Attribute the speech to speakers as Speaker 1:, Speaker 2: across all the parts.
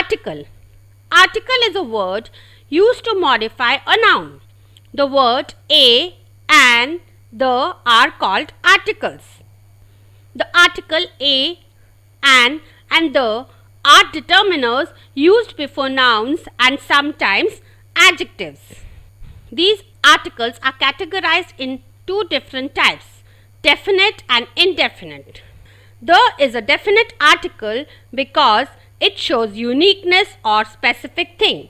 Speaker 1: Article. Article is a word used to modify a noun. The word a and the are called articles. The article a and the are determiners used before nouns and sometimes adjectives. These articles are categorized in two different types, definite and indefinite. The is a definite article because it shows uniqueness or specific thing.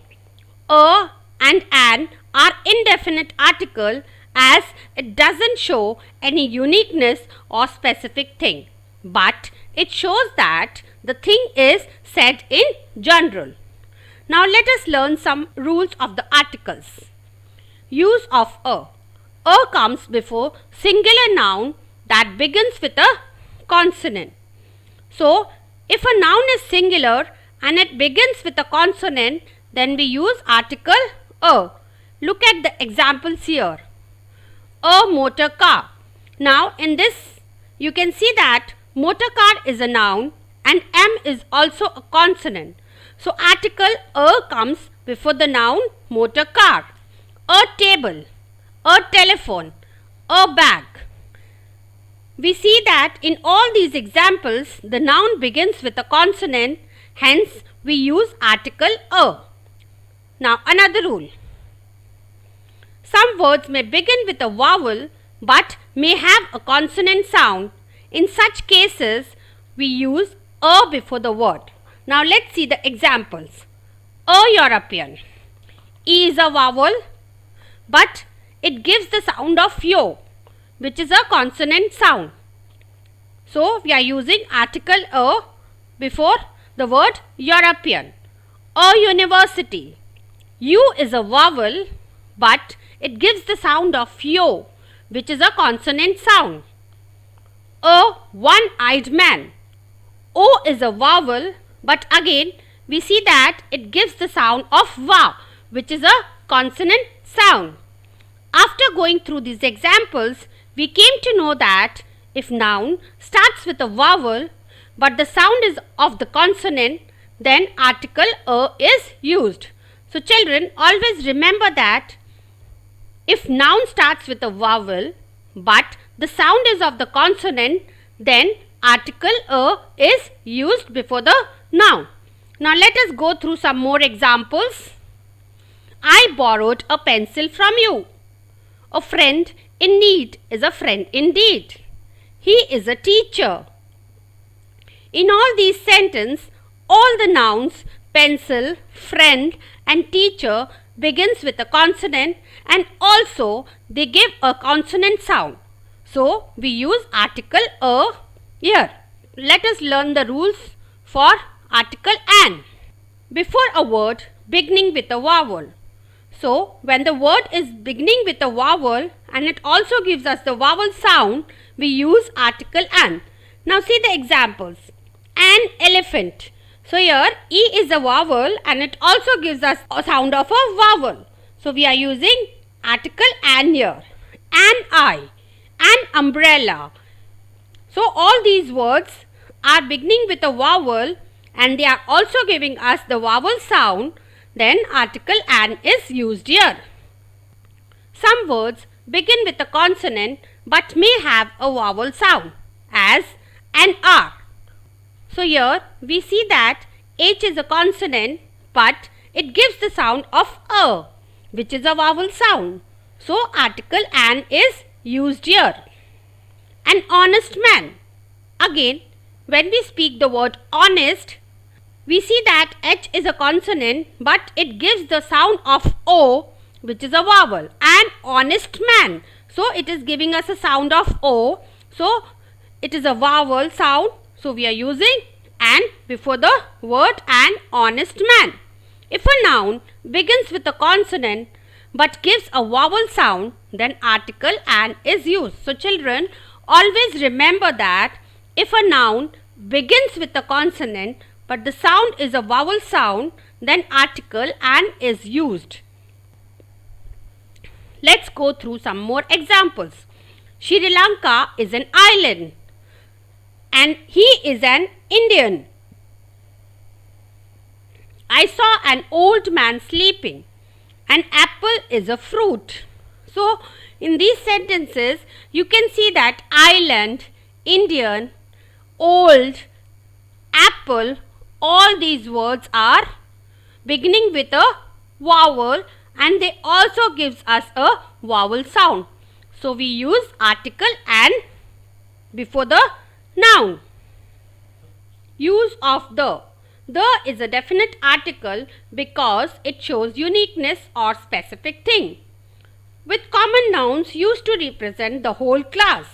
Speaker 1: A and an are indefinite article as it doesn't show any uniqueness or specific thing, but it shows that the thing is said in general. Now let us learn some rules of the articles. Use of a. A comes before singular noun that begins with a consonant. So, if a noun is singular and it begins with a consonant, then we use article a. Look at the examples here. A motor car. Now, in this, you can see that motor car is a noun and M is also a consonant. So, article a comes before the noun motor car. A table, a telephone, a bag. We see that in all these examples, the noun begins with a consonant, hence we use article a. Now another rule. Some words may begin with a vowel but may have a consonant sound. In such cases, we use a before the word. Now let's see the examples. A European. E is a vowel, but it gives the sound of yo, which is a consonant sound. So, we are using article a before the word European. A university. U is a vowel, but it gives the sound of yo, which is a consonant sound. A one-eyed man. O is a vowel, but again we see that it gives the sound of va, which is a consonant sound. After going through these examples, we came to know that if noun starts with a vowel but the sound is of the consonant, then article a is used. So children, always remember that if noun starts with a vowel but the sound is of the consonant, then article a is used before the noun. Now let us go through some more examples. I borrowed a pencil from you. A friend in need is a friend indeed. He is a teacher. In all these sentences, all the nouns pencil, friend and teacher begins with a consonant and also they give a consonant sound. So, we use article a here. Let us learn the rules for article an. Before a word beginning with a vowel. So, when the word is beginning with a vowel and it also gives us the vowel sound, we use article an. Now see the examples. An elephant. So here E is a vowel and it also gives us a sound of a vowel. So we are using article an here. An eye. An umbrella. So all these words are beginning with a vowel and they are also giving us the vowel sound. Then article an is used here. Some words begin with a consonant but may have a vowel sound as an R. So here we see that H is a consonant but it gives the sound of a, which is a vowel sound. So article an is used here. An honest man. Again, when we speak the word honest, we see that H is a consonant but it gives the sound of O, which is a vowel. An honest man. So it is giving us a sound of O. So it is a vowel sound. So we are using an before the word an honest man. If a noun begins with a consonant but gives a vowel sound, then article an is used. So children, always remember that if a noun begins with a consonant but the sound is a vowel sound, then article an is used. Let's go through some more examples. Sri Lanka is an island and he is an Indian. I saw an old man sleeping. An apple is a fruit. So, in these sentences, you can see that island, Indian, old, apple, all these words are beginning with a vowel and they also gives us a vowel sound. So, we use article and before the noun. Use of the. The is a definite article because it shows uniqueness or specific thing, with common nouns used to represent the whole class.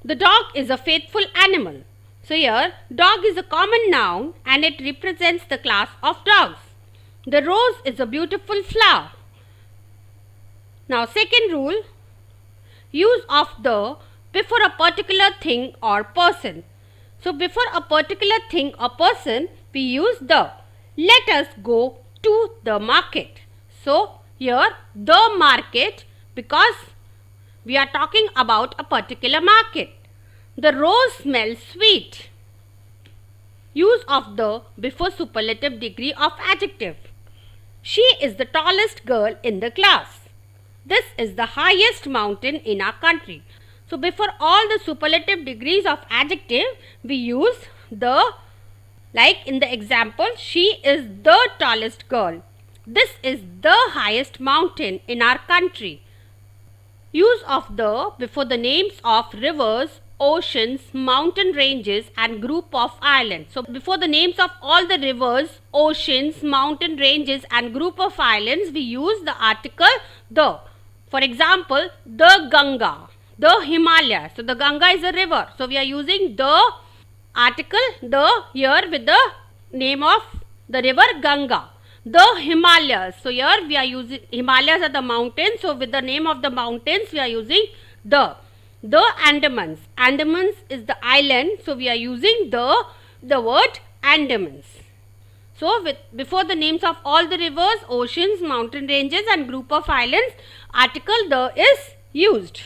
Speaker 1: The dog is a faithful animal. So here, dog is a common noun and it represents the class of dogs. The rose is a beautiful flower. Now, second rule, use of the before a particular thing or person. So, before a particular thing or person, we use the. Let us go to the market. So, here the market because we are talking about a particular market. The rose smells sweet. Use of the before superlative degree of adjective. She is the tallest girl in the class. This is the highest mountain in our country. So, before all the superlative degrees of adjective, we use the, like in the example, she is the tallest girl. This is the highest mountain in our country. Use of the before the names of rivers, oceans, mountain ranges and group of islands. So, before the names of all the rivers, oceans, mountain ranges and group of islands, we use the article the. For example, the Ganga. The Himalayas. So, the Ganga is a river. So, we are using the article the here with the name of the river Ganga. The Himalayas. So, here we are using Himalayas are the mountains. So, with the name of the mountains, we are using the. The Andamans. Andamans is the island. So, we are using the word Andamans. So, before the names of all the rivers, oceans, mountain ranges and group of islands, article the is used.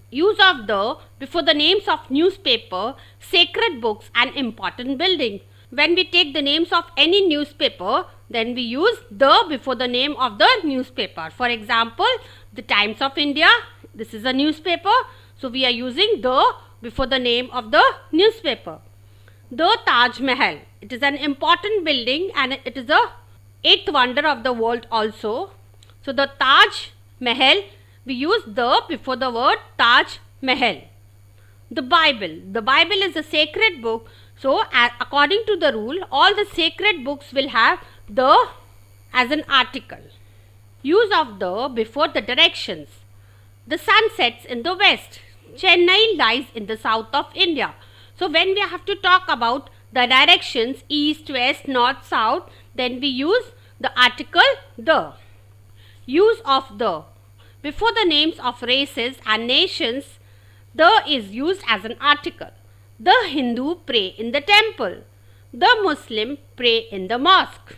Speaker 1: Use of the before the names of newspaper, sacred books and important buildings. When we take the names of any newspaper, then we use the before the name of the newspaper. For example, the Times of India, this is a newspaper. So, we are using the before the name of the newspaper. The Taj Mahal, it is an important building and it is the 8th wonder of the world also. So, the Taj Mahal, we use the before the word Taj Mahal. The Bible is a sacred book. So, according to the rule, all the sacred books will have the as an article. Use of the before the directions. The sun sets in the west. Chennai lies in the south of India. So, when we have to talk about the directions east, west, north, south, then we use the article the. Use of the before the names of races and nations, the is used as an article. The Hindu pray in the temple. The Muslim pray in the mosque.